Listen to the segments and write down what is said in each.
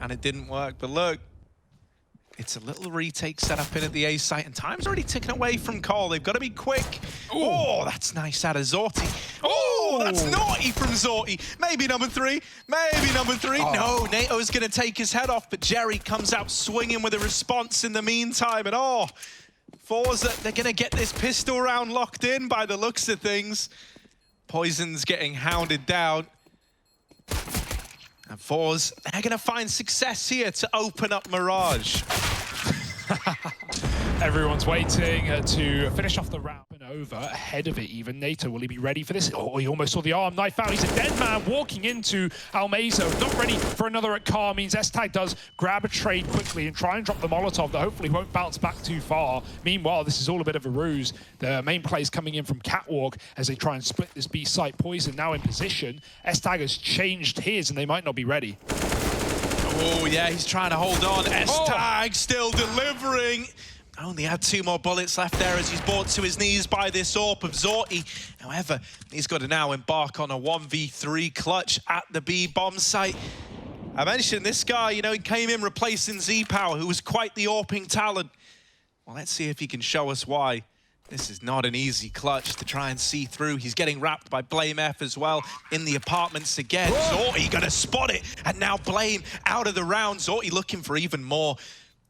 and it didn't work. But look, it's a little retake set up in at the A site, and time's already ticking away from Cole. They've got to be quick. Ooh. Oh, that's nice out of Zorte. Oh, that's naughty from Zorte. Maybe number three. Maybe number three. Oh. No, NaTo's going to take his head off, but Jerry comes out swinging with a response in the meantime. And oh, forZe, they're going to get this pistol round locked in by the looks of things. poizon's getting hounded down. And forZe, they're going to find success here to open up Mirage. Everyone's waiting to finish off the round and over, ahead of it even. Nato, will he be ready for this? Oh, he almost saw the arm knife out. He's a dead man walking into almazer. Not ready for another at car. Means S-Tag does grab a trade quickly and try and drop the Molotov that hopefully won't bounce back too far. Meanwhile, this is all a bit of a ruse. The main play's coming in from Catwalk as they try and split this B site. poizon now in position. S-Tag has changed his and they might not be ready. Oh yeah, he's trying to hold on. S-Tag still delivering. Only had 2 more bullets left there as he's brought to his knees by this AWP of Zorte. However, he's got to now embark on a 1v3 clutch at the B bomb site. I mentioned this guy, you know, he came in replacing Z-Power, who was quite the AWPing talent. Well, let's see if he can show us why. This is not an easy clutch to try and see through. He's getting wrapped by blameF as well in the apartments again. Whoa. Zorte gonna spot it, and now Blame out of the round. Zorte looking for even more.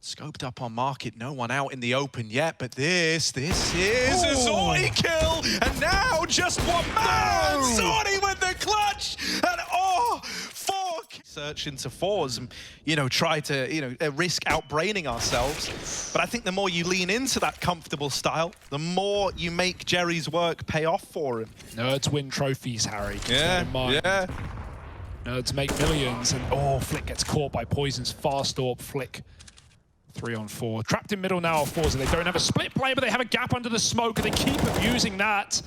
Scoped up on market, no one out in the open yet, but this is a Zorte kill, and now just one man! Zorte with the clutch, and oh, fuck! Search into forZe and, you know, try to, you know, risk outbraining ourselves. But I think the more you lean into that comfortable style, the more you make Jerry's work pay off for him. Nerds win trophies, Harry. Yeah, yeah. Nerds make millions, and oh, Flick gets caught by poizon's fast AWP. Flick 3-on-4. Trapped in middle now of forZe. They don't have a split play, but they have a gap under the smoke, and they keep abusing that.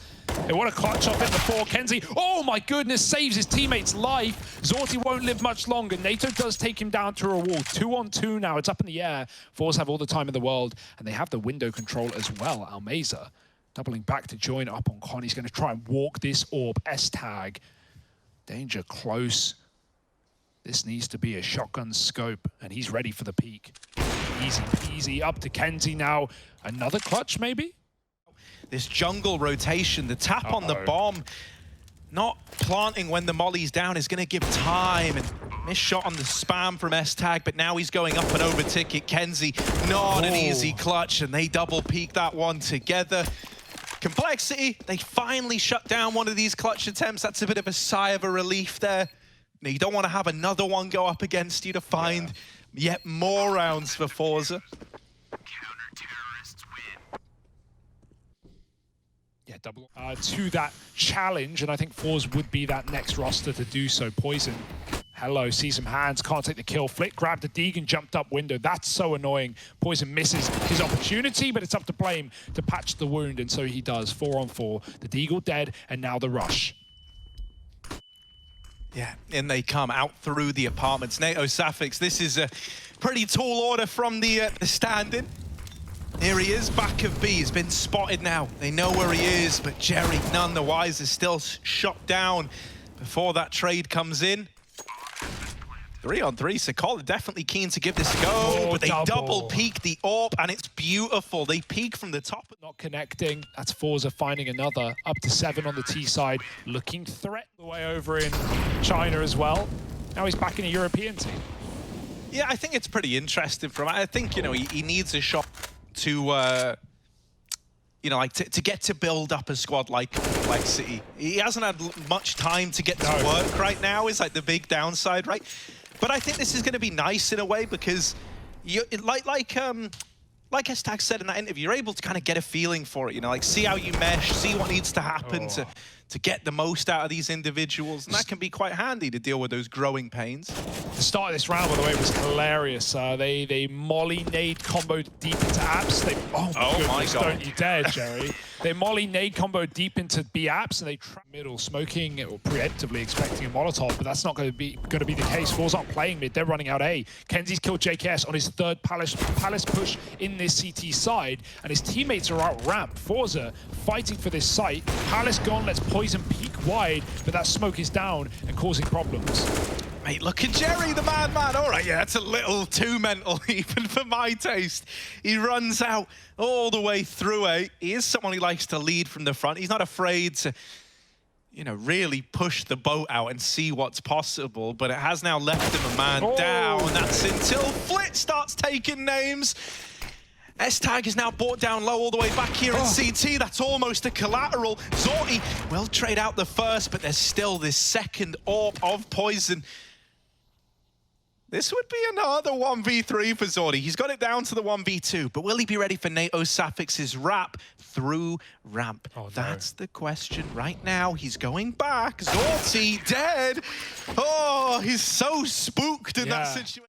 They want to clutch up in the 4. KENSI, oh my goodness, saves his teammate's life. Zorte won't live much longer. Nato does take him down to a wall. 2-on-2 now. It's up in the air. forZe have all the time in the world, and they have the window control as well. almazer doubling back to join up on Con. He's going to try and walk this AWP. S-Tag. Danger close. This needs to be a shotgun scope, and he's ready for the peak. Easy peasy, up to KENSI now. Another clutch, maybe? This jungle rotation, the tap on the bomb, not planting when the molly's down is going to give time. And missed shot on the spam from S-Tag, but now he's going up and over ticket. KENSI, not an easy clutch, and they double peak that one together. Complexity, they finally shut down one of these clutch attempts. That's a bit of a sigh of a relief there. You don't want to have another one go up against you to find yet more rounds for forZe. Yeah, double to that challenge, and I think forZe would be that next roster to do so. poizon, hello, sees some hands, can't take the kill. Flick grabbed the deagle, jumped up window. That's so annoying. poizon misses his opportunity, but it's up to Blame to patch the wound, and so he does. 4-on-4. The deagle dead, and now the rush. Yeah, in they come out through the apartments. NaToSaphiX, this is a pretty tall order from the stand-in. Here he is, back of B. He's been spotted now. They know where he is, but Jerry, none the wiser, still shot down before that trade comes in. 3-on-3, so Cole definitely keen to give this a go, but they double peek the AWP, and it's beautiful. They peek from the top. Not connecting. That's forZe finding another. Up to 7 on the T side, looking threat the way over in China as well. Now he's back in a European team. Yeah, I think it's pretty interesting from him. I think, you know, he needs a shot to, you know, like to get to build up a squad like Complexity. He hasn't had much time to get to work right now, is like the big downside, right? But I think this is going to be nice in a way because, you like S-Tag said in that interview, you're able to kind of get a feeling for it, you know, like see how you mesh, see what needs to happen to get the most out of these individuals, and that can be quite handy to deal with those growing pains. The start of this round, by the way, was hilarious. They molly nade combo deep into apps. Oh my God! Don't you dare, Jerry! They molly nade combo deep into B apps, and they trap middle, smoking or preemptively expecting a Molotov, but that's not going to be the case. forZe aren't playing mid; they're running out A. KENSI's killed JKS on his 3rd Palace push in this CT side, and his teammates are out ramp. forZe fighting for this site. Palace gone. Let's poizon peek wide, but that smoke is down and causing problems. Mate, look at Jerry, the madman. All right, yeah, that's a little too mental, even for my taste. He runs out all the way through A. He is someone who likes to lead from the front. He's not afraid to, you know, really push the boat out and see what's possible, but it has now left him a man down. That's until Flit starts taking names. S-Tag is now brought down low all the way back here at CT. That's almost a collateral. zorte will trade out the first, but there's still this second AWP of poizon. This would be another 1v3 for zorte. He's got it down to the 1v2, but will he be ready for NaToSaphiX's wrap through ramp? Oh, no. That's the question right now. He's going back. zorte dead. Oh, he's so spooked in that situation.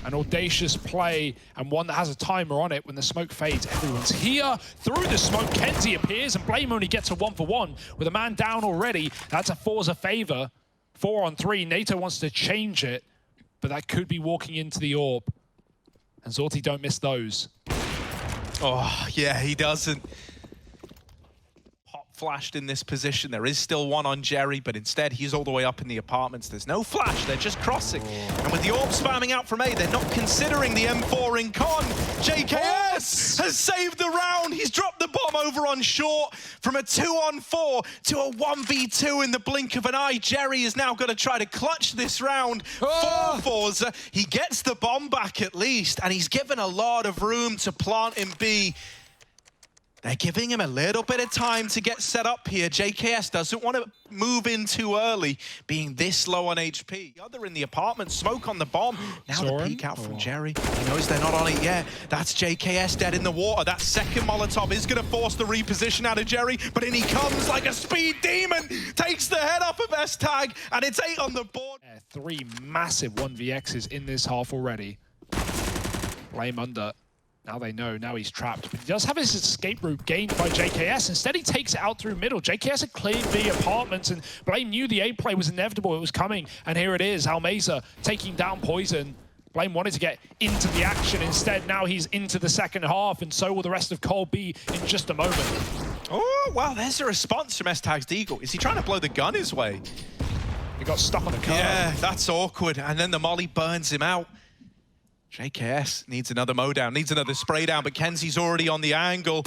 An audacious play, and one that has a timer on it. When the smoke fades, everyone's here. Through the smoke, KENSI appears, and Blame only gets a 1-for-1 with a man down already. That's a forZe favor. 4-on-3. NATO wants to change it, but that could be walking into the AWP. And zorte don't miss those. Oh, yeah, he doesn't. Pop flashed in this position. There is still one on Jerry, but instead he's all the way up in the apartments. There's no flash, they're just crossing. And with the AWP spamming out from A, they're not considering the M4 in con. JKS has saved the round. He's dropped the bomb over on short from a 2-on-4 to a 1v2 in the blink of an eye. Jerry is now going to try to clutch this round for forZe. He gets the bomb back at least, and he's given a lot of room to plant in B. They're giving him a little bit of time to get set up here. JKS doesn't want to move in too early, being this low on HP. The other in the apartment, smoke on the bomb. Now the peek out from Jerry. He knows they're not on it yet. That's JKS dead in the water. That second Molotov is going to force the reposition out of Jerry, but in he comes like a speed demon. Takes the head up of S-Tag, and it's 8 on the board. 3 massive 1vx's in this half already. Blame under. Now they know, now he's trapped. But he does have his escape route gained by JKS. Instead, he takes it out through middle. JKS had cleared the apartments, and Blame knew the A play was inevitable. It was coming, and here it is. almazer taking down poizon. Blame wanted to get into the action. Instead, now he's into the second half, and so will the rest of Col be in just a moment. Oh, wow, there's a response from S-Tag's deagle. Is he trying to blow the gun his way? He got stuck on the car. Yeah, that's awkward. And then the molly burns him out. JKS needs another mow down, needs another spray down, but KENSI's already on the angle.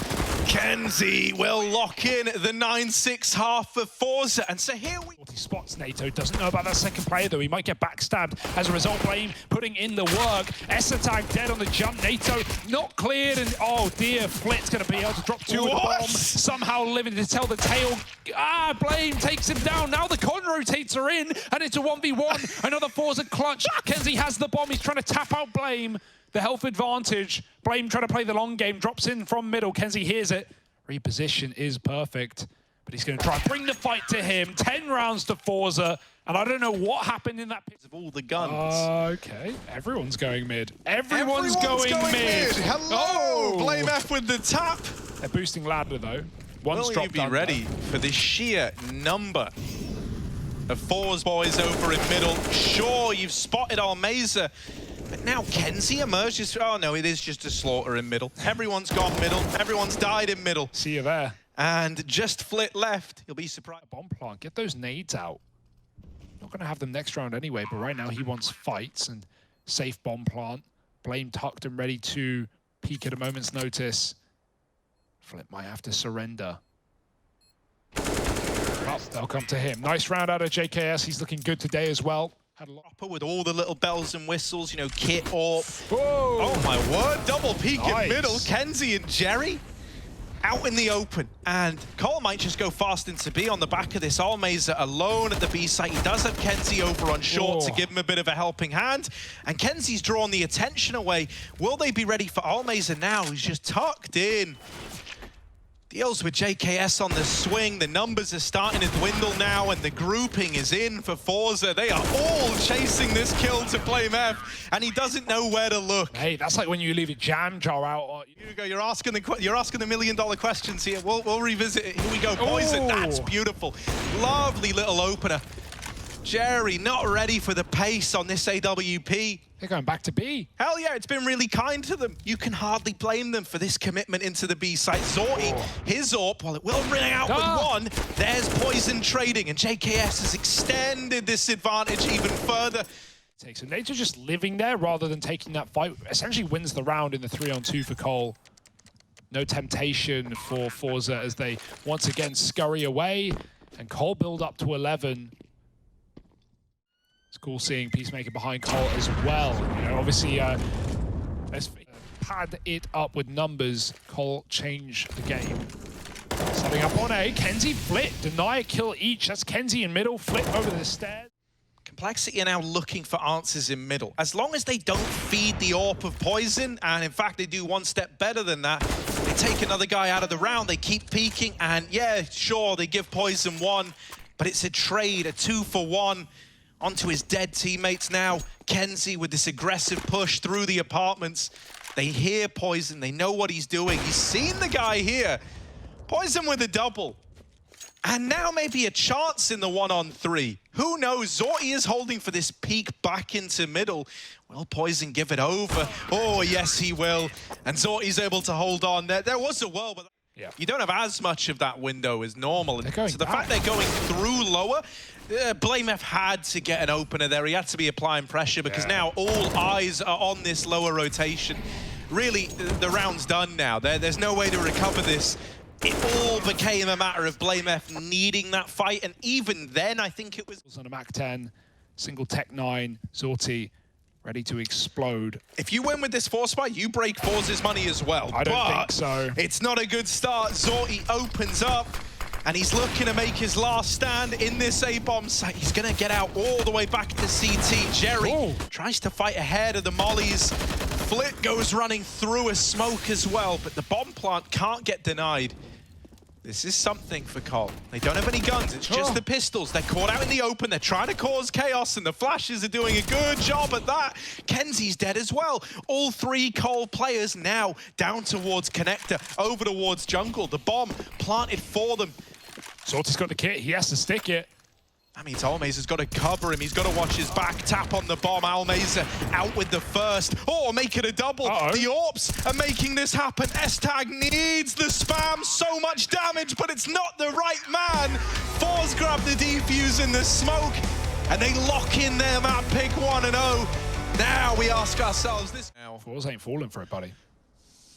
KENSI will lock in the 9-6 half for forZe. And so here we... He spots NATO, doesn't know about that second player though. He might get backstabbed as a result. Blame putting in the work. S-Tag dead on the jump. NATO not cleared, and oh dear, Flit's going to be able to drop 2 with the bomb. Somehow living to tell the tale. Blame takes him down. Now the con rotates are in, and it's a 1v1. Another forZe clutch. KENSI has the bomb. He's trying to tap out Blame. The health advantage. Blame trying to play the long game. Drops in from middle. KENSI hears it. Reposition is perfect. But he's going to try and bring the fight to him. 10 rounds to forZe. And I don't know what happened in that pit of all the guns. Okay. Everyone's going mid. Everyone's going mid. Hello! blameF with the tap. They're boosting ladder though. One's Will dropped you be ready for the sheer number of forZe boys over in middle? Sure, you've spotted almazer. But now KENSI emerges. Oh no, it is just a slaughter in middle. Everyone's gone middle. Everyone's died in middle. See you there. And just Flit left. He'll be surprised. Bomb plant. Get those nades out. Not going to have them next round anyway, but right now he wants fights and safe bomb plant. Blame tucked and ready to peek at a moment's notice. Flit might have to surrender. Oh, they'll come to him. Nice round out of JKS. He's looking good today as well. Had a lot with all the little bells and whistles, you know, kit AWP. Whoa. Oh my word, double peek Nice. in middle. KENSI and Jerry out in the open. And Cole might just go fast into B on the back of this. almazer alone at the B site. He does have KENSI over on short to give him a bit of a helping hand. And KENSI's drawn the attention away. Will they be ready for almazer now? He's just tucked in. Deals with JKS on the swing. The numbers are starting to dwindle now, and the grouping is in for forZe. They are all chasing this kill to blameF, and he doesn't know where to look. Hey, that's like when you leave a jam jar out. Hugo, you're asking the million-dollar questions here. We'll revisit it. Here we go. poizon. That's beautiful. Lovely little opener. Jerry not ready for the pace on this AWP. They're going back to B. Hell yeah, it's been really kind to them. You can hardly blame them for this commitment into the B site. zorte, his AWP, while it will ring out with one, there's poizon trading, and JKS has extended this advantage even further. Takes a Nature just living there rather than taking that fight. Essentially wins the round in the 3-on-2 for Cole. No temptation for forZe as they once again scurry away, and Cole build up to 11. It's cool seeing Peacemaker behind Cole as well. You know, obviously, let's pad it up with numbers. Cole change the game. Setting up on A. KENSI flip, deny a kill each. That's KENSI in middle, flip over the stairs. Complexity are now looking for answers in middle. As long as they don't feed the AWP of poizon, and in fact they do one step better than that, they take another guy out of the round, they keep peeking, and yeah, sure, they give poizon one, but it's a trade, a 2-for-1. Onto his dead teammates now. KENSI with this aggressive push through the apartments. They hear poizon, they know what he's doing. He's seen the guy here. poizon with a double. And now maybe a chance in the 1-on-3. Who knows? zorte is holding for this peek back into middle. Will poizon give it over? Oh, yes, he will. And zorte's able to hold on. There was a whirl, but yeah, you don't have as much of that window as normal. So the fact they're going through lower, blameF had to get an opener there. He had to be applying pressure because now all eyes are on this lower rotation. Really, the round's done now. There's no way to recover this. It all became a matter of blameF needing that fight, and even then, I think it was on a Mac 10, single Tech 9, zorte ready to explode. If you win with this force fight, you break forZe's money as well. I don't think so. It's not a good start. zorte opens up, and he's looking to make his last stand in this A-bomb site. He's going to get out all the way back to CT. Jerry tries to fight ahead of the mollies. Flit goes running through a smoke as well, but the bomb plant can't get denied. This is something for Cole. They don't have any guns, it's just the pistols. They're caught out in the open, they're trying to cause chaos, and the flashes are doing a good job at that. KENSI's dead as well. All three Cole players now down towards connector, over towards jungle. The bomb planted for them. zorte's got the kit, he has to stick it. That means almazer's got to cover him. He's got to watch his back. Tap on the bomb. almazer out with the first. Oh, make it a double. The AWPs are making this happen. S-Tag needs the spam. So much damage, but it's not the right man. forZe grab the defuse in the smoke, and they lock in their map pick 1-0. Now we ask ourselves this. forZe ain't falling for it, buddy.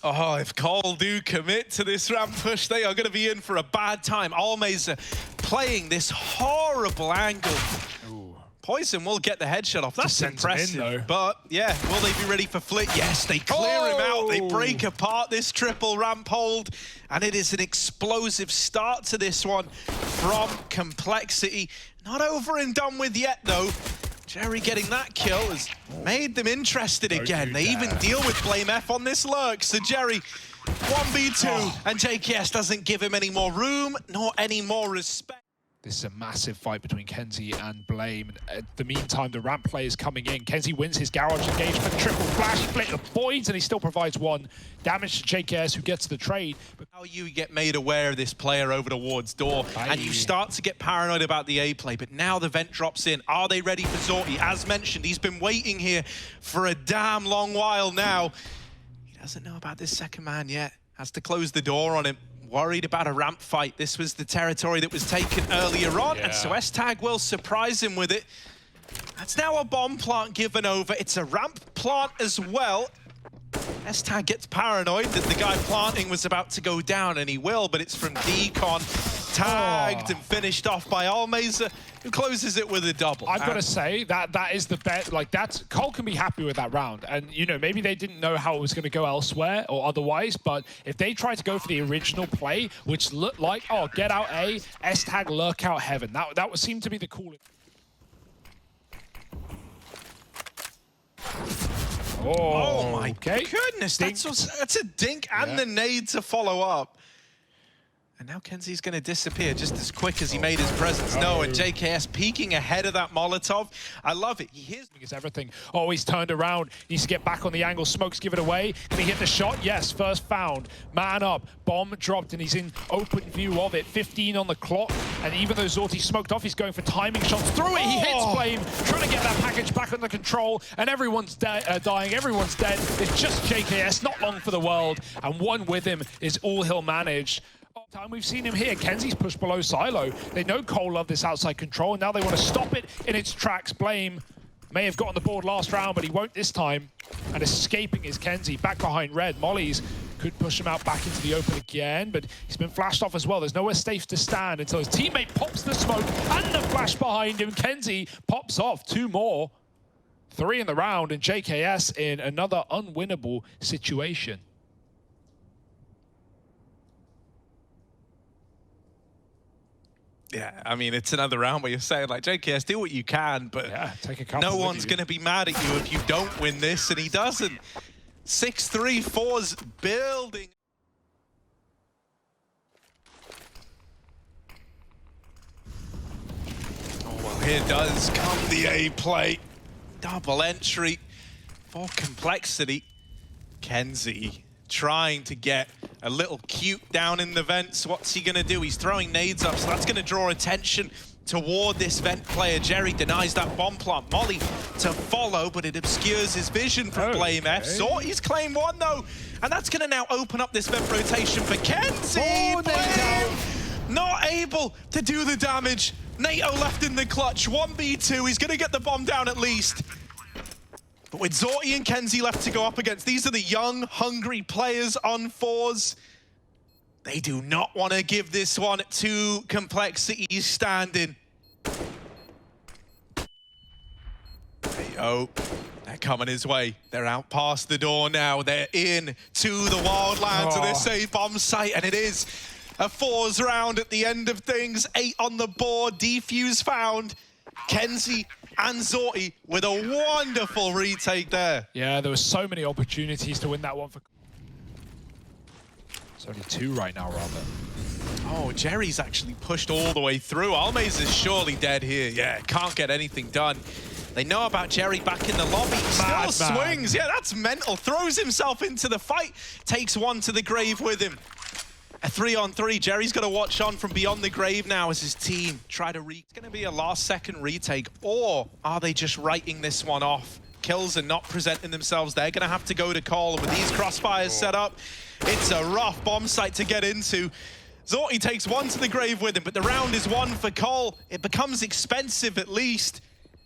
Oh, if Cole do commit to this ramp push, they are going to be in for a bad time. almazer playing this horrible angle. poizon will get the headshot off. That's impressive. But yeah, will they be ready for Flit? Yes, they clear him out. They break apart this triple ramp hold. And it is an explosive start to this one from Complexity. Not over and done with yet, though. Jerry getting that kill has made them interested again. They even deal with blameF on this lurk. So Jerry, 1v2, and JKS doesn't give him any more room, nor any more respect. This is a massive fight between KENSI and Blame. At the meantime, the ramp play is coming in. KENSI wins his garage engagement, triple flash, Flit avoids, and he still provides one damage to JKS, who gets the trade. But how you get made aware of this player over towards door, and you start to get paranoid about the A play, but now the vent drops in. Are they ready for zorte? As mentioned, he's been waiting here for a damn long while now. He doesn't know about this second man yet. Has to close the door on him. Worried about a ramp fight. This was the territory that was taken earlier on, and so S-Tag will surprise him with it. That's now a bomb plant given over. It's a ramp plant as well. S-Tag gets paranoid that the guy planting was about to go down, and he will, but it's from Decon. Tagged and finished off by almazer, who closes it with a double. I've got to say that is the bet. Like, that's Cole can be happy with that round, and you know, maybe they didn't know how it was going to go elsewhere or otherwise, but if they try to go for the original play, which looked like, oh, get out A, S-Tag lurk out heaven, that would seem to be the coolest. Oh my goodness, that's a dink and the nade to follow up. And now KENSI's going to disappear just as quick as he made his presence known. And JKS peeking ahead of that Molotov. I love it. He hears it's everything. Oh, he's turned around. He needs to get back on the angle. Smokes give it away. Can he hit the shot? Yes, first found. Man up. Bomb dropped, and he's in open view of it. 15 on the clock. And even though zorte smoked off, he's going for timing shots through it. He hits Blame, trying to get that package back under control. And everyone's dying. Everyone's dead. It's just JKS, not long for the world. And one with him is all he'll manage. Time we've seen him here. KENSI's pushed below silo. They know Cole love this outside control, and now they want to stop it in its tracks. Blame may have got on the board last round, but he won't this time. And escaping is KENSI, back behind red. Mollies could push him out back into the open again, but he's been flashed off as well. There's nowhere safe to stand until his teammate pops the smoke and the flash behind him. KENSI pops off 2 more. 3 in the round, and JKS in another unwinnable situation. Yeah, I mean, it's another round where you're saying, like, JKS, do what you can, but yeah, take a couple no one's going to be mad at you if you don't win this, and he doesn't. 6-3, forZe building. Oh, well, here does come the A play. Double entry for complexity. KENSI trying to get a little cute down in the vents. What's he gonna do? He's throwing nades up, so that's gonna draw attention toward this vent player. Jerry denies that bomb plant. Molly to follow, but it obscures his vision from blameF. zorte's claim 1 though, and that's gonna now open up this vent rotation for KENSI. Blame not able to do the damage. NATO left in the clutch, 1v2. He's gonna get the bomb down at least. But with zorte and KENSI left to go up against, these are the young, hungry players on forZe. They do not want to give this one to complexity standing. Oh, they're coming his way. They're out past the door now. They're in to the wildlands of this A bomb site, and it is a forZe round at the end of things. 8 on the board, defuse found. KENSI and zorte with a wonderful retake there. Yeah, there were so many opportunities to win that one. It's only 2 right now, rather. Oh, Jerry's actually pushed all the way through. Almazer is surely dead here. Yeah, can't get anything done. They know about Jerry back in the lobby. Still swings. Yeah, that's mental. Throws himself into the fight. Takes 1 to the grave with him. A 3-on-3. Jerry's got to watch on from beyond the grave now as his team try to It's going to be a last-second retake, or are they just writing this one off? Kills are not presenting themselves. They're going to have to go to call, and with these crossfires set up, it's a rough bomb site to get into. zorte takes 1 to the grave with him, but the round is 1 for Cole. It becomes expensive at least.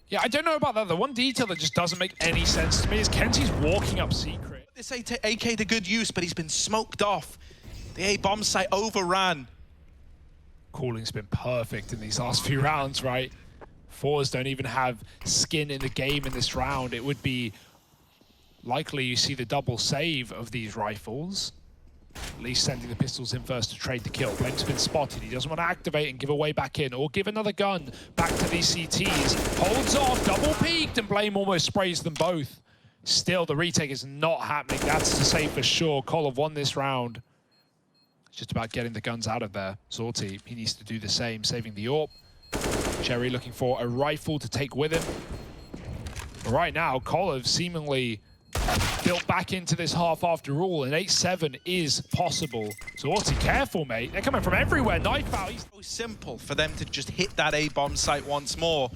Yeah, I don't know about that. The one detail that just doesn't make any sense to me is KENSI's walking up secret. This AK to good use, but he's been smoked off. The A bomb site overran. Calling's been perfect in these last few rounds, right? forZe don't even have skin in the game in this round. It would be likely you see the double save of these rifles. At least sending the pistols in first to trade the kill. Blame's been spotted. He doesn't want to activate and give away back in, or give another gun back to these CTs. Holds off, double peeked, and Blame almost sprays them both. Still, the retake is not happening. That's to say for sure. Cole have won this round. It's just about getting the guns out of there. zorte, he needs to do the same, saving the AWP. Jerry looking for a rifle to take with him. But right now, Cole have seemingly built back into this half after all, and 8-7 is possible. zorte, careful, mate. They're coming from everywhere. Knife out. It's so simple for them to just hit that A bomb site once more.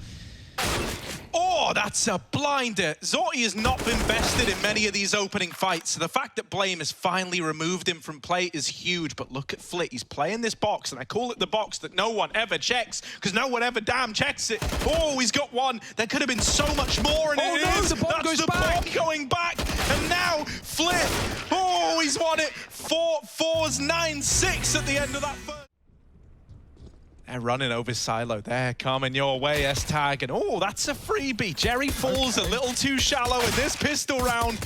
Oh, that's a blinder. zorte has not been bested in many of these opening fights, so the fact that Blame has finally removed him from play is huge. But look at Flit, he's playing this box, and I call it the box that no one ever checks, because no one ever damn checks it. Oh, he's got 1. There could have been so much more, and the bomb goes back. Bomb going back, and now Flit, oh, he's won it. forZe 9-6 at the end of that first. They're running over silo. They're coming your way, S-Tag. And oh, that's a freebie. Jerry falls a little too shallow in this pistol round.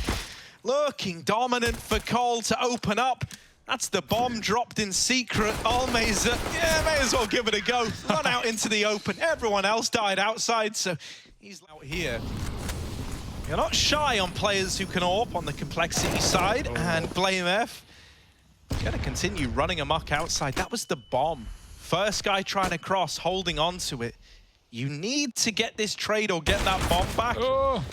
Looking dominant for Cole to open up. That's the bomb dropped in secret. almazer, yeah, may as well give it a go. Run out into the open. Everyone else died outside, so he's out here. You're not shy on players who can AWP on the complexity side, and blameF Gonna continue running amok outside. That was the bomb. First guy trying to cross, holding on to it. You need to get this trade or get that bomb back. Oh.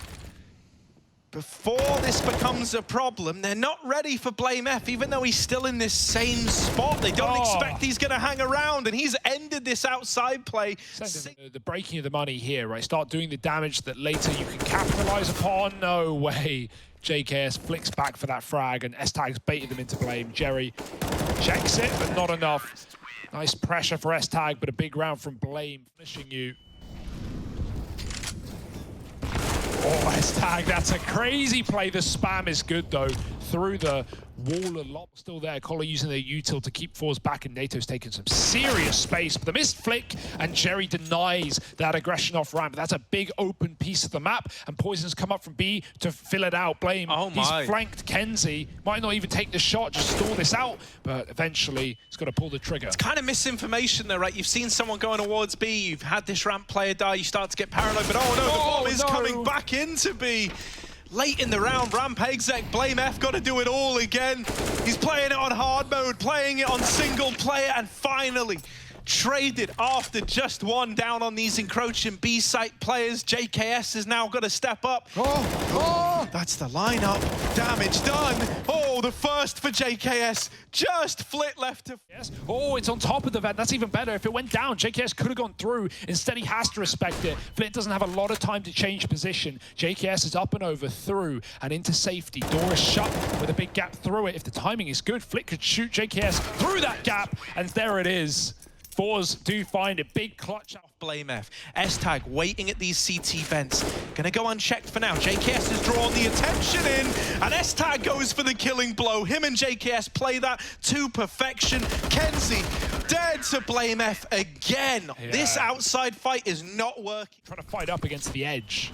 Before this becomes a problem, they're not ready for blameF, even though he's still in this same spot. They don't expect he's going to hang around, and he's ended this outside play. The breaking of the money here, right? Start doing the damage that later you can capitalize upon. No way. JKS flicks back for that frag, and S-Tag's baited them into blame. Jerry checks it, but not enough. Nice pressure for S-Tag, but a big round from blame, finishing you. Oh, S-Tag, that's a crazy play. The spam is good, though. Through the wall, a lot still there. Collar using their util to keep forZe back, and NaTo's taking some serious space. But the missed flick, and Jerry denies that aggression off ramp. That's a big open piece of the map, and poizon's come up from B to fill it out. Blame, he's flanked KENSI. Might not even take the shot, just stall this out, but eventually he's got to pull the trigger. It's kind of misinformation there, right? You've seen someone going towards B, you've had this ramp player die, you start to get paranoid, but oh no, the bomb is coming back into B. Late in the round, ramp exec, blameF got to do it all again. He's playing it on hard mode, playing it on single player, and finally traded after just one down on these encroaching B site players. JKS has now got to step up. That's the lineup. Damage done. Oh, the first for JKS. Just flit left to... Yes. Oh, it's on top of the vent. That's even better. If it went down, JKS could have gone through. Instead, he has to respect it. Flit doesn't have a lot of time to change position. JKS is up and over, through, and into safety. Door is shut with a big gap through it. If the timing is good, Flit could shoot JKS through that gap, and there it is. forZe do find a big clutch out. blameF. S-Tag waiting at these CT vents. Gonna go unchecked for now. JKS has drawn the attention in, and S-Tag goes for the killing blow. Him and JKS play that to perfection. KENSI dead to blameF again. Yeah. This outside fight is not working. Trying to fight up against the edge.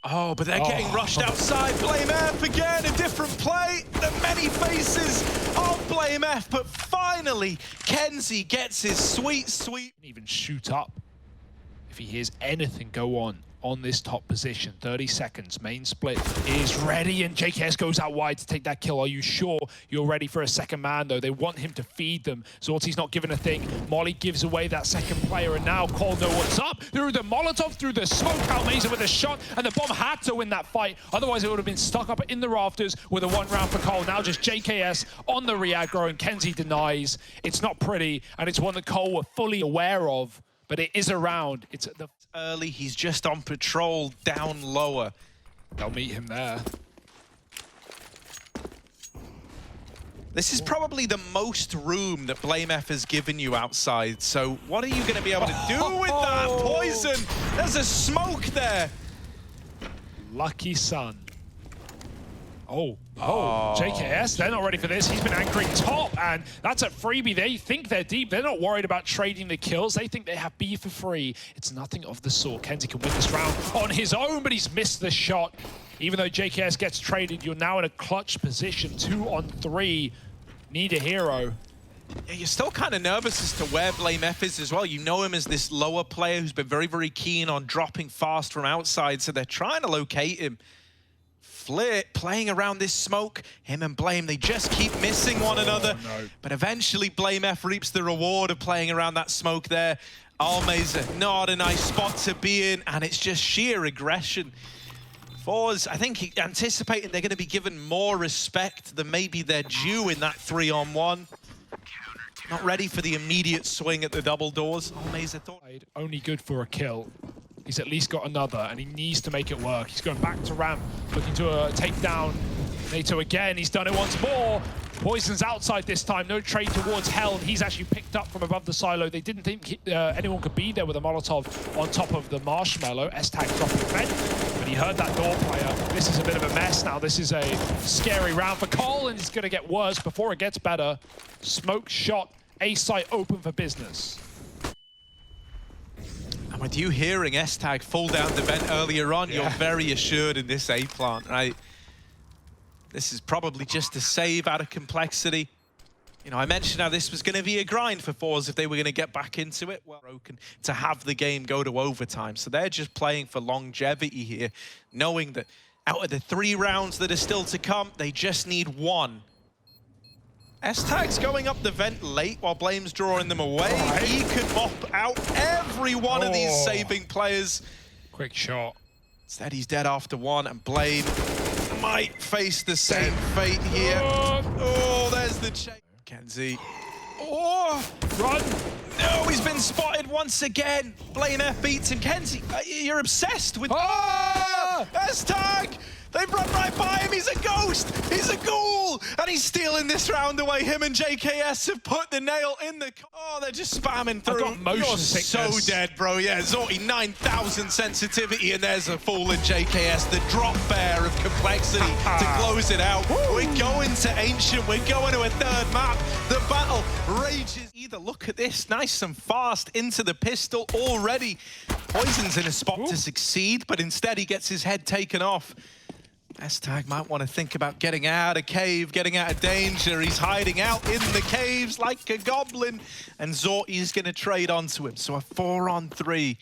Oh, but they're getting rushed outside. blameF again, a different play. The many faces of blameF, but finally, KENSI gets his sweet. Even shoot up if he hears anything go on this top position. 30 seconds, main split is ready, and JKS goes out wide to take that kill. Are you sure you're ready for a second man, though? They want him to feed them. zorte's not giving a thing. Molly gives away that second player, and now Cole know what's up. Through the Molotov, through the smoke, almazer with a shot, and the bomb had to win that fight. Otherwise, it would have been stuck up in the rafters with a one round for Cole. Now just JKS on the re-aggro, and KENSI denies. It's not pretty, and it's one that Cole were fully aware of, but it is around. It's the early, he's just on patrol down lower. They'll meet him there. This is probably the most room that blameF has given you outside, so what are you going to be able to do with that? poizon! There's a smoke there! Lucky son. Oh, JKS, they're not ready for this. He's been anchoring top, and that's a freebie. They think they're deep. They're not worried about trading the kills. They think they have B for free. It's nothing of the sort. KENSI can win this round on his own, but he's missed the shot. Even though JKS gets traded, you're now in a clutch position. 2 on 3. Need a hero. Yeah, you're still kind of nervous as to where blameF is as well. You know him as this lower player who's been very, very keen on dropping fast from outside, so they're trying to locate him. Flit playing around this smoke. Him and Blame, they just keep missing one another. No. But eventually blameF reaps the reward of playing around that smoke there. almazer, not a nice spot to be in, and it's just sheer aggression. forZe, I think, anticipating they're going to be given more respect than maybe they're due in that 3-on-1. Not ready for the immediate swing at the double doors. almazer thought... Only good for a kill. He's at least got another, and he needs to make it work. He's going back to ramp, looking to take down Nato again. He's done it once more. poizon's outside this time. No trade towards Hell. He's actually picked up from above the silo. They didn't think anyone could be there with a Molotov on top of the marshmallow. S-Tag dropping fed, but he heard that door player. This is a bit of a mess now. This is a scary round for Cole, and it's going to get worse before it gets better. Smoke shot. A site open for business. And with you hearing S-Tag fall down the vent earlier on, you're very assured in this A plant, right? This is probably just a save out of complexity. You know, I mentioned how this was going to be a grind for forZe if they were going to get back into it. Well, broken to have the game go to overtime. So they're just playing for longevity here, knowing that out of the 3 rounds that are still to come, they just need 1 S-Tag's going up the vent late while blame's drawing them away. He could mop out every one of these saving players. Quick shot. Instead, he's dead after one, and blame might face the same fate here. Oh, there's the chase. KENSI. Oh, run. No, he's been spotted once again. blameF beats him. KENSI, you're obsessed with... Oh! S-Tag! They've run right by him. He's a ghost. He's a ghoul. And he's stealing this round away. Him and JKS have put the nail in the... Oh, they're just spamming through. I've got motion You're sickness. so dead, bro. Yeah, zorte 9,000 sensitivity, and there's a fool in JKS. The drop bear of complexity to close it out. We're going to Ancient. We're going to a third map. The battle rages. Either look at this. Nice and fast into the pistol already. poizon's in a spot to succeed, but instead he gets his head taken off. S-Tag might want to think about getting out of cave, getting out of danger. He's hiding out in the caves like a goblin. And zorte's going to trade onto him. So a 4-on-3.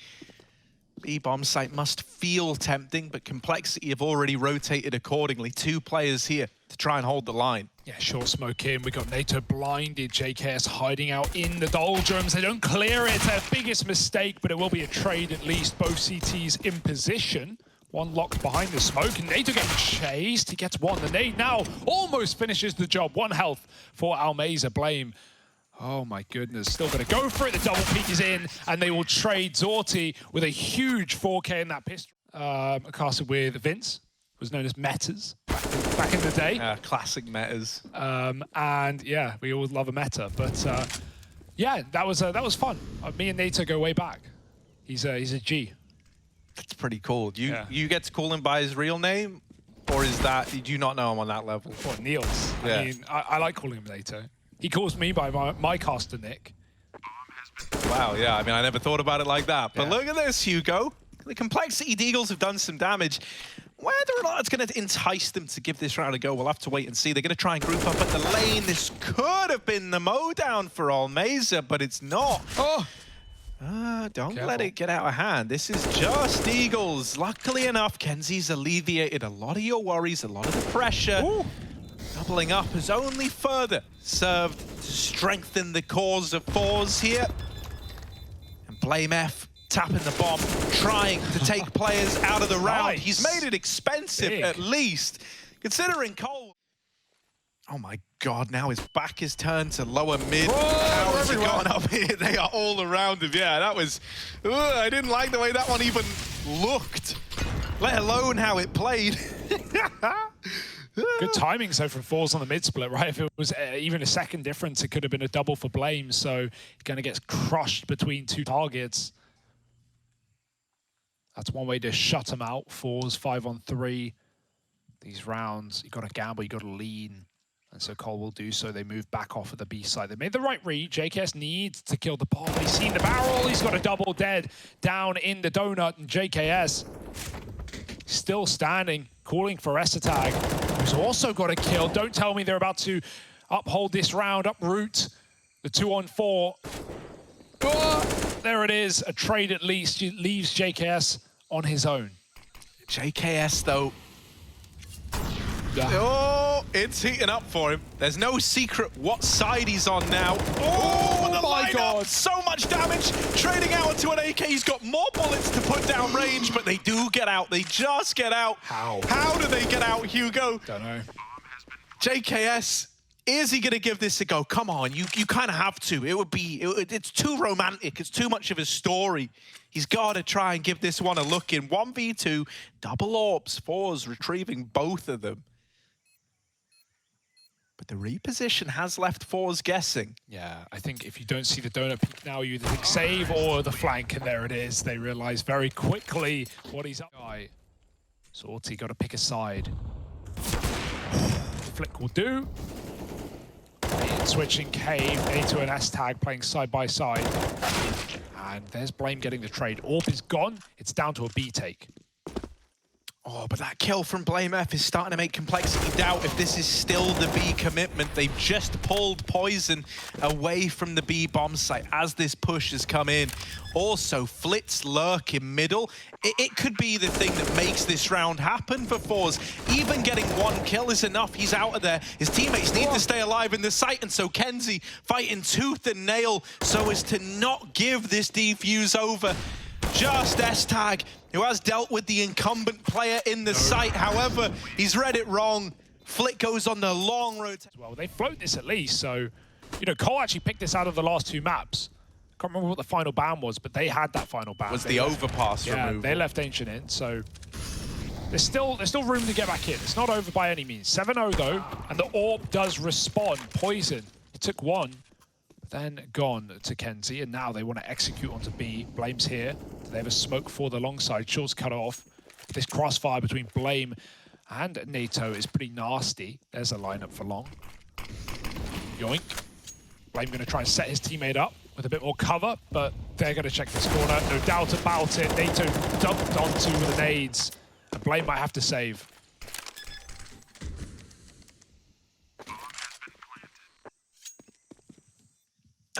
B-bomb site must feel tempting, but complexity have already rotated accordingly. 2 players here to try and hold the line. Yeah, short smoke in. We got Nato blinded. JKS hiding out in the doldrums. They don't clear it. It's their biggest mistake, but it will be a trade at least. Both CTs in position. One locked behind the smoke, and Nato getting chased. He gets one. The nade now almost finishes the job. 1 health for almazer. blame. Oh my goodness, still gonna go for it. The double peek is in, and they will trade zorte with a huge 4K in that pistol. Casted with Vince, was known as Metas back in the day. Classic metas. And yeah, we always love a meta, but yeah, that was fun. Me and Nato go way back. He's a G. That's pretty cool. You get to call him by his real name, or is that, did you not know him on that level? What, Niels? Yeah. I mean, I like calling him Nato. He calls me by my caster nick. Wow, yeah, I mean, I never thought about it like that. But Yeah. look at this, Hugo. The complexity deagles have done some damage. Whether or not it's going to entice them to give this round a go, we'll have to wait and see. They're going to try and group up at the lane. This could have been the mowdown for almazer, but it's not. Oh! Don't Careful. let it get out of hand. This is just deagles. Luckily enough, KENSI's alleviated a lot of your worries, a lot of the pressure. Ooh. Doubling up has only further served to strengthen the cause of forZe here. And blameF tapping the bomb, trying to take players out of the round. Nice. He's made it expensive, Big. at least, considering Cole. Oh my God, now his back is turned to lower mid. Towers have gone up here. They are all around him. Yeah, that was... I didn't like the way that one even looked, let alone how it played. Good timing so from forZe on the mid split, right? If it was even a second difference, it could have been a double for blame. So he kind of gets crushed between 2 targets. That's one way to shut him out. forZe 5-on-3. These rounds, you got to gamble, you got to lean. And so Cole will do so. They move back off of the B side. They made the right read. JKS needs to kill the bomb. He's seen the barrel. He's got a double dead down in the donut. And JKS still standing, calling for S-Tag, who's also got a kill. Don't tell me they're about to uphold this round, uproot the 2-on-4. Oh, there it is. A trade at least. It leaves JKS on his own. JKS, though. Oh, it's heating up for him. There's no secret what side he's on now. Oh, the my lineup, God. so much damage. Trading out into an AK. He's got more bullets to put down range, but they do get out. They just get out. How? How do they get out, Hugo? Don't know. JKS, is he going to give this a go? Come on, you kind of have to. It's too romantic. It's too much of a story. He's got to try and give this one a look in. 1v2, double AWPs, forZe retrieving both of them. But the reposition has left forZe guessing. Yeah, I think if you don't see the donut peak now, you either think save or the flank, and there it is. They realize very quickly what he's up. zorte got to pick a side. Flick will do. Switching cave, Nato and S-Tag playing side by side. And there's blame getting the trade. AWP is gone. It's down to a B take. Oh, but that kill from blameF is starting to make Complexity doubt if this is still the B commitment. They've just pulled poizon away from the B bomb site as this push has come in. Also, Twistzz lurk in middle. It could be the thing that makes this round happen for forZe. Even getting one kill is enough. He's out of there. His teammates need to stay alive in the site, and so KENSI fighting tooth and nail so as to not give this defuse over. Just S-Tag, who has dealt with the incumbent player in the site. However, he's read it wrong. Flick goes on the long road. Well, they float this at least, so, you know, Cole actually picked this out of the last two maps. Can't remember what the final ban was, but they had that final ban. Was the overpass removal. They left Ancient in, so there's still room to get back in. It's not over by any means. 7-0 though, and the AWP does respond. poizon, he took one, then gone to KENSI, and now they want to execute onto B. blame's here. They have a smoke for the long side. Short's cut off. This crossfire between blame and NATO is pretty nasty. There's a lineup for long. Yoink. Blame going to try and set his teammate up with a bit more cover, but they're going to check this corner. No doubt about it. NATO dumped onto the nades, and blame might have to save.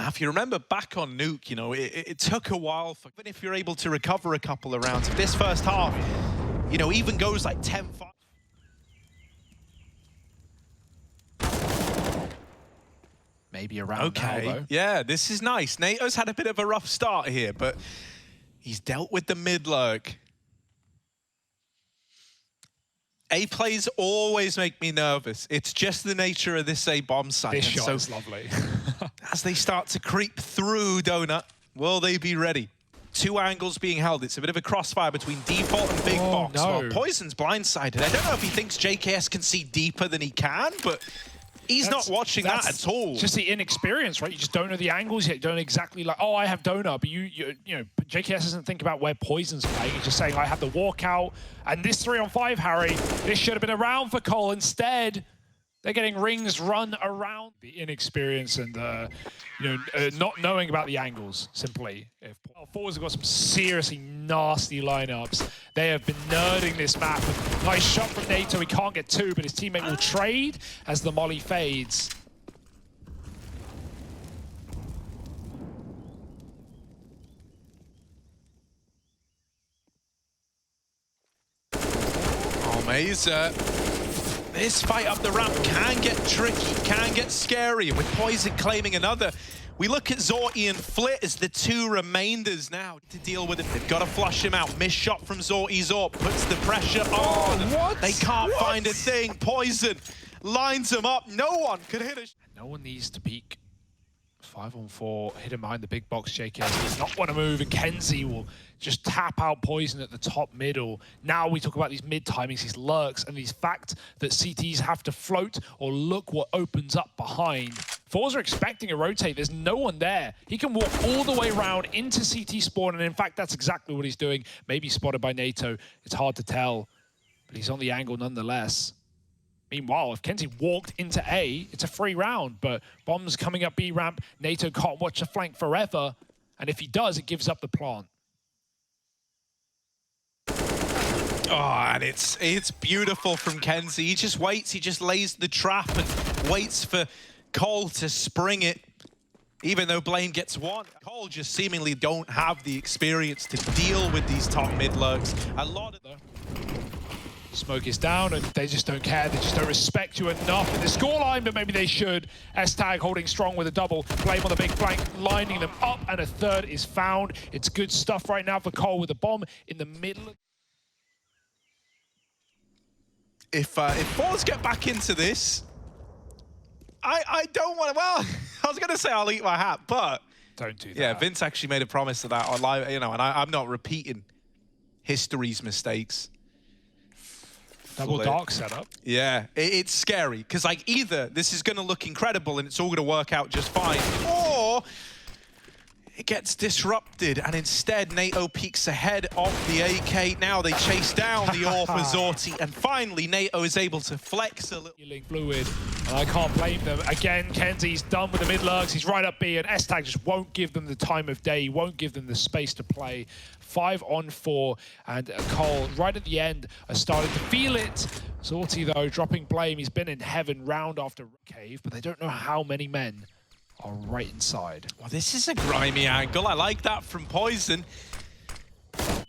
If you remember back on Nuke, you know, it took a while for, even if you're able to recover a couple of rounds, if this first half, you know, even goes like 10-5. Maybe around now, though. Yeah, this is nice. NATO's had a bit of a rough start here, but he's dealt with the mid lurk. A plays always make me nervous. It's just the nature of this A bomb site. This shot is lovely. As they start to creep through Donut, will they be ready? Two angles being held. It's a bit of a crossfire between default and big box. No. Well, poizon's blindsided. I don't know if he thinks JKS can see deeper than he can, but he's not watching that at all. Just the inexperience, right? You just don't know the angles yet. You don't exactly like, oh, I have Donut, but you know, JKS doesn't think about where poizon's playing. He's just saying, I have the walkout. And this 3-on-5, Harry, this should have been around for Cole. Instead, they're getting rings run around. The inexperience and not knowing about the angles, simply. forZe have got some seriously nasty lineups. They have been nerding this map. Nice shot from NATO. He can't get two, but his teammate will trade as the molly fades. Almazer. This fight up the ramp can get tricky, can get scary. With poizon claiming another, we look at zorte and Flit as the two remainders now to deal with it. They've got to flush him out. Missed shot from zorte's AWP puts the pressure on. What? They can't find a thing. poizon lines them up. No one could hit it. No one needs to peek. 5-on-4, hit him behind the big box. JKS does not want to move, and KENSI will just tap out poizon at the top middle. Now we talk about these mid timings, these lurks, and these fact that CTs have to float or look what opens up behind. forZe are expecting a rotate. There's no one there. He can walk all the way around into CT spawn, and in fact, that's exactly what he's doing. Maybe spotted by NATO. It's hard to tell, but he's on the angle nonetheless. Meanwhile, if KENSI walked into A, it's a free round, but bombs coming up B ramp, NATO can't watch the flank forever, and if he does, it gives up the plant. Oh, and it's beautiful from KENSI. He just waits, he just lays the trap and waits for Cole to spring it, even though blame gets one. Cole just seemingly don't have the experience to deal with these top mid lurks. A lot of them. Smoke is down, and they just don't care. They just don't respect you enough in the scoreline, but maybe they should. S-Tag holding strong with a double. Blame on the big flank, lining them up, and a third is found. It's good stuff right now for Cole with a bomb in the middle. If forZe get back into this, I don't want to, well, I was going to say I'll eat my hat, but... Don't do that. Yeah, Vince actually made a promise of that on live, you know, and I'm not repeating history's mistakes. Double dark setup. Yeah, it's scary, because like either this is going to look incredible and it's all going to work out just fine, or It gets disrupted, and instead Nato peeks ahead of the AK. Now they chase down the AWP for zorte, and finally Nato is able to flex a little. Feeling fluid, and I can't blame them. Again, KENSI's done with the mid-lurks. He's right up B, and S-Tag just won't give them the time of day. He won't give them the space to play. 5 on 4, and Cole, right at the end, are starting to feel it. zorte, though, dropping blame. He's been in heaven round after cave, but they don't know how many men are right inside. Well, this is a grimy angle. I like that from poizon.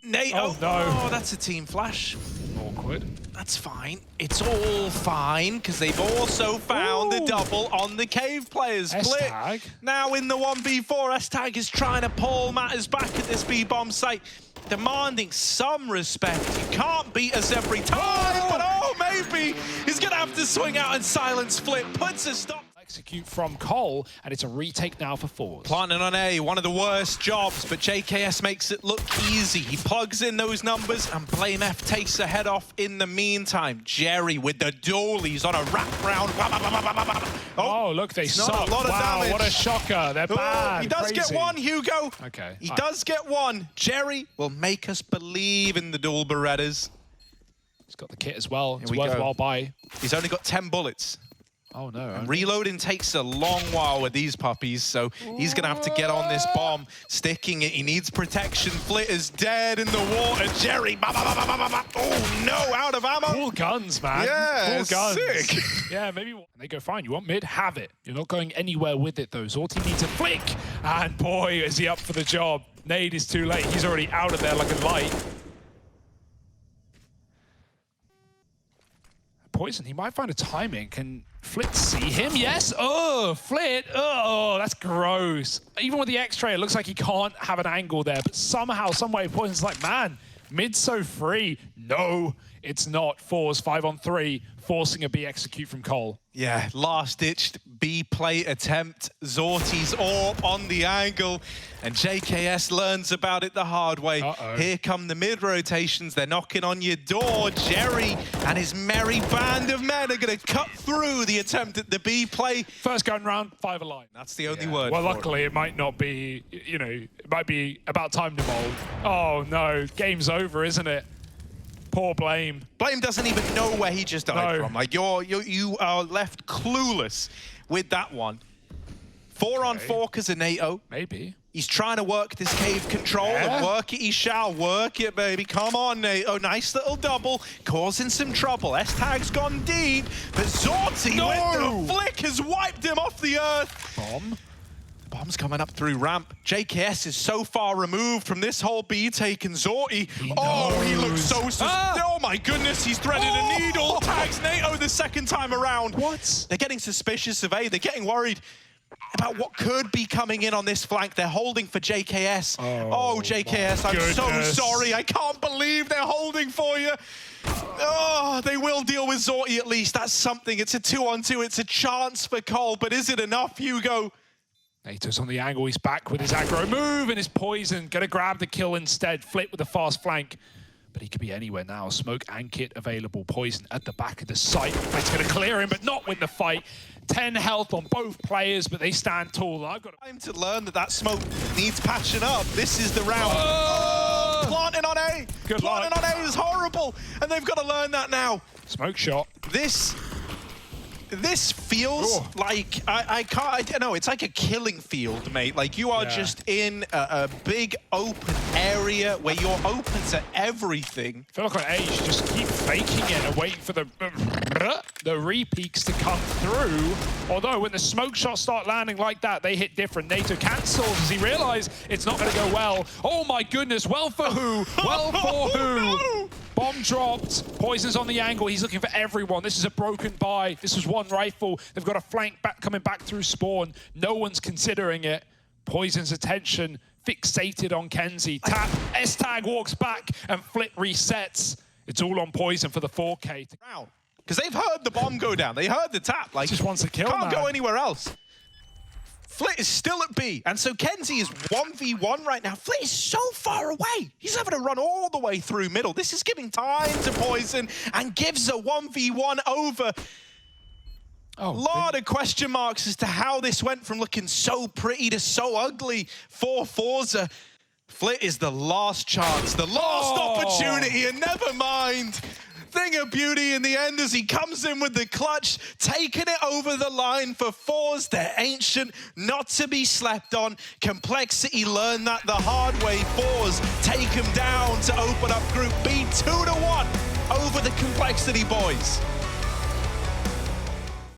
Nato. Oh, no. Oh, that's a team flash. Awkward. That's fine. It's all fine, because they've also found the double on the cave players. S-Tag. Now in the 1v4, S-Tag is trying to pull matters back at this B-bomb site, demanding some respect. You can't beat us every time, but maybe he's going to have to swing out and silence Flip. Puts a stop. Execute from Cole, and it's a retake now for forZe. Planting on A, one of the worst jobs, but JKS makes it look easy. He plugs in those numbers, and blameF takes the head off in the meantime. Jerry with the dualies on a wraparound. Oh, look, they suck. A lot of damage. What a shocker. They're bad. He does Crazy. get one, Hugo. Okay. He does get one. Jerry will make us believe in the dual Berettas. He's got the kit as well. It's we worthwhile go. buy. He's only got 10 bullets. Oh, no. Reloading takes a long while with these puppies, so he's going to have to get on this bomb, sticking it. He needs protection. Flit is dead in the water. Jerry, oh no, out of ammo. Cool guns, man. Yeah, cool guns. sick. Yeah, maybe. And they go, fine, you want mid? Have it. You're not going anywhere with it, though. zorte needs a flick. And boy, is he up for the job. Nade is too late. He's already out of there like a light. poizon, he might find a timing. Can Flit see him? Yes. Oh, Flit. Oh, that's gross. Even with the X-ray, it looks like he can't have an angle there. But somehow, some way, poizon's like, man, mid's so free. No, it's not. forZe 5-on-3, forcing a B execute from Cole. Yeah, last-ditched B play attempt. zorte's AWP on the angle, and JKS learns about it the hard way. Here come the mid-rotations. They're knocking on your door. Jerry and his merry band of men are going to cut through the attempt at the B play. First gun round, 5 alive. That's the only word. Well, for luckily, it might not be, you know, it might be about time to mold. Oh, no. Game's over, isn't it? Poor blame. Blame doesn't even know where he just died from. Like you are left clueless with that one. 4-on-4 because of Nato. Maybe. He's trying to work this cave control and work it. He shall work it, baby. Come on, Nato. Nice little double, causing some trouble. S-Tag's gone deep, but zorte with the flick has wiped him off the earth. Bomb. Bomb's coming up through ramp. JKS is so far removed from this whole B take, and zorte, he looks so oh my goodness, he's threaded a needle. Tags Nato the second time around. What? They're getting suspicious of A. They're getting worried about what could be coming in on this flank. They're holding for JKS. Oh JKS, I'm so sorry. I can't believe they're holding for you. Oh, they will deal with zorte at least. That's something. It's a 2-on-2. It's a chance for Cole, but is it enough, Hugo? Nato's on the angle, he's back with his aggro move and his poizon. Gonna grab the kill instead, Flit with a fast flank. But he could be anywhere now. Smoke and kit available. poizon at the back of the site. Flit's gonna clear him, but not win the fight. 10 health on both players, but they stand tall. I've got time to learn that smoke needs patching up. This is the round. Planting on A. Planting on A is horrible, and they've got to learn that now. Smoke shot. This feels like, I don't know, it's like a killing field, mate. Like you are just in a big open area where you're open to everything. I feel like on A, you should just keep faking it and waiting for the re-peaks to come through. Although when the smoke shots start landing like that, they hit different. Nato cancels as he realized it's not going to go well. Oh my goodness, well for who? Well for who? No! Bomb dropped. poizon's on the angle. He's looking for everyone. This is a broken buy. This was one rifle. They've got a flank back coming back through spawn. No one's considering it. poizon's attention fixated on KENSI. Tap. S-Tag walks back and Flit resets. It's all on poizon for the 4K. Because they've heard the bomb go down. They heard the tap. Like, just wants to kill. Can't go anywhere else. Flit is still at B, and so KENSI is 1v1 right now. Flit is so far away. He's having to run all the way through middle. This is giving time to poizon and gives a 1v1 over. A lot of question marks as to how this went from looking so pretty to so ugly for forZe. Flit is the last chance, the last opportunity, and never mind. Thing of beauty in the end as he comes in with the clutch, taking it over the line for forZe. They're ancient, not to be slept on. Complexity learned that the hard way. forZe take him down to open up Group B 2-1 over the Complexity boys.